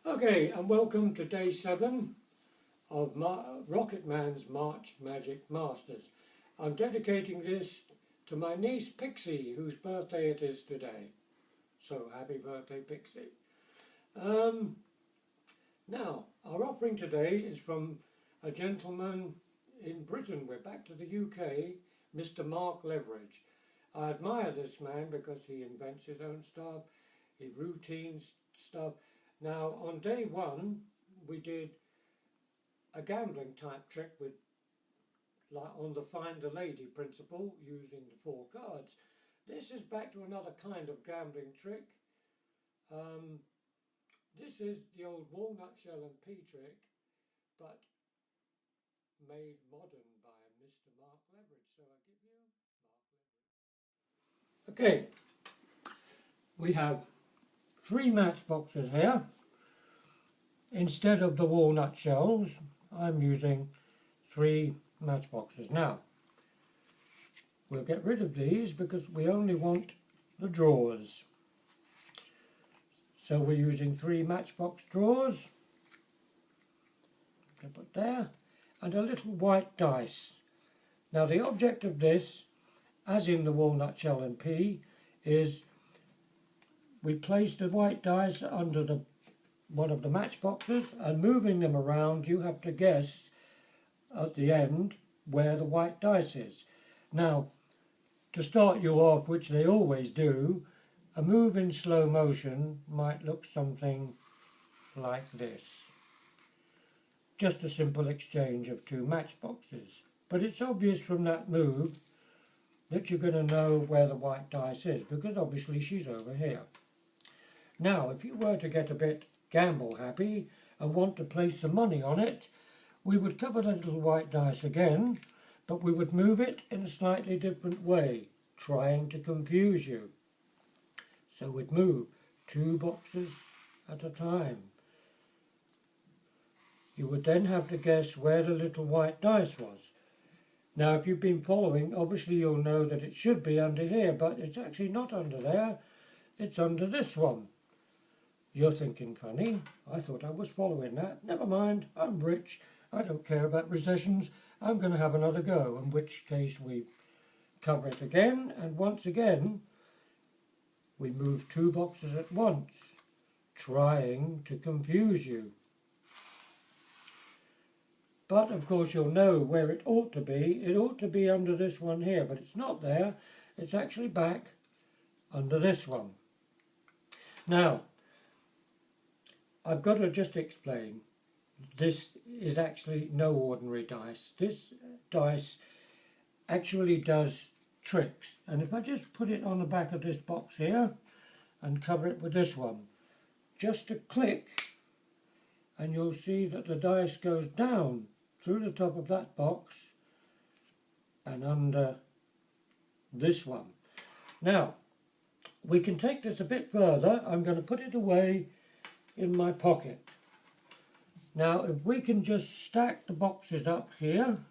Okay, and welcome to day 7 of Rocket Man's March Magic Masters. I'm dedicating this to my niece Pixie, whose birthday it is today. So happy birthday, Pixie. Now, our offering today is from a gentleman in Britain. We're back to the UK, Mr. Mark Leveridge. I admire this man because he invents his own stuff, he routines stuff. Now, on day 1, we did a gambling type trick with, like, on the Find the Lady principle, using the 4 cards. This is back to another kind of gambling trick. This is the old walnut shell and pea trick, but made modern by Mr. Mark Leveridge. So I give you Mark Leveridge. Okay, we have 3 matchboxes here. Instead of the walnut shells, I'm using 3 matchboxes. Now, we'll get rid of these because we only want the drawers. So we're using 3 matchbox drawers, to put there, and a little white dice. Now the object of this, as in the walnut shell and pea, is we place the white dice under one of the matchboxes, and moving them around you have to guess at the end where the white dice is. Now, to start you off, which they always do, a move in slow motion might look something like this. Just a simple exchange of 2 matchboxes. But it's obvious from that move that you're going to know where the white dice is, because obviously she's over here. Now, if you were to get a bit gamble happy and want to place some money on it, we would cover the little white dice again, but we would move it in a slightly different way, trying to confuse you. So we'd move 2 boxes at a time. You would then have to guess where the little white dice was. Now, if you've been following, obviously you'll know that it should be under here, but it's actually not under there. It's under this one. You're thinking, funny, I thought I was following that. Never mind, I'm rich. I don't care about recessions. I'm going to have another go, in which case we cover it again, and once again we move 2 boxes at once, trying to confuse you. But of course you'll know where it ought to be. It ought to be under this one here, but it's not there. It's actually back under this one. Now, I've got to just explain, this is actually no ordinary dice. This dice actually does tricks. And if I just put it on the back of this box here and cover it with this one, just a click, and you'll see that the dice goes down through the top of that box and under this one. Now, we can take this a bit further. I'm going to put it away in my pocket. Now, if we can just stack the boxes up here,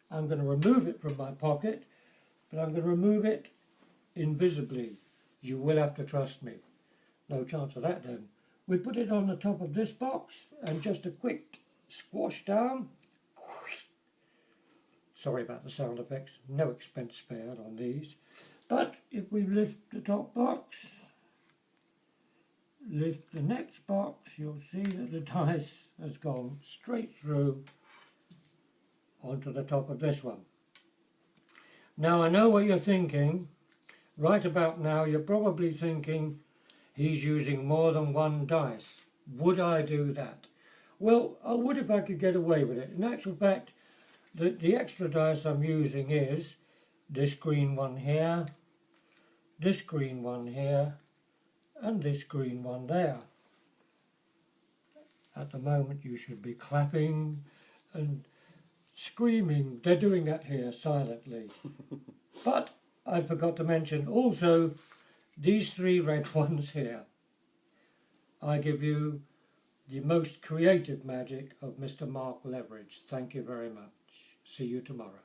I'm going to remove it from my pocket, but I'm going to remove it invisibly. You will have to trust me. No chance of that then. We put it on the top of this box and just a quick squash down. Sorry about the sound effects, no expense spared on these. But if we lift the top box, lift the next box, you'll see that the dice has gone straight through onto the top of this one. Now I know what you're thinking. Right about now you're probably thinking he's using more than 1 dice. Would I do that? Well, I would if I could get away with it. In actual fact, the extra dice I'm using is this green one here, this green one here, and this green one there. At the moment you should be clapping and screaming. They're doing that here silently. But I forgot to mention also these 3 red ones here. I give you the most creative magic of Mr. Mark Leveridge. Thank you very much. See you tomorrow.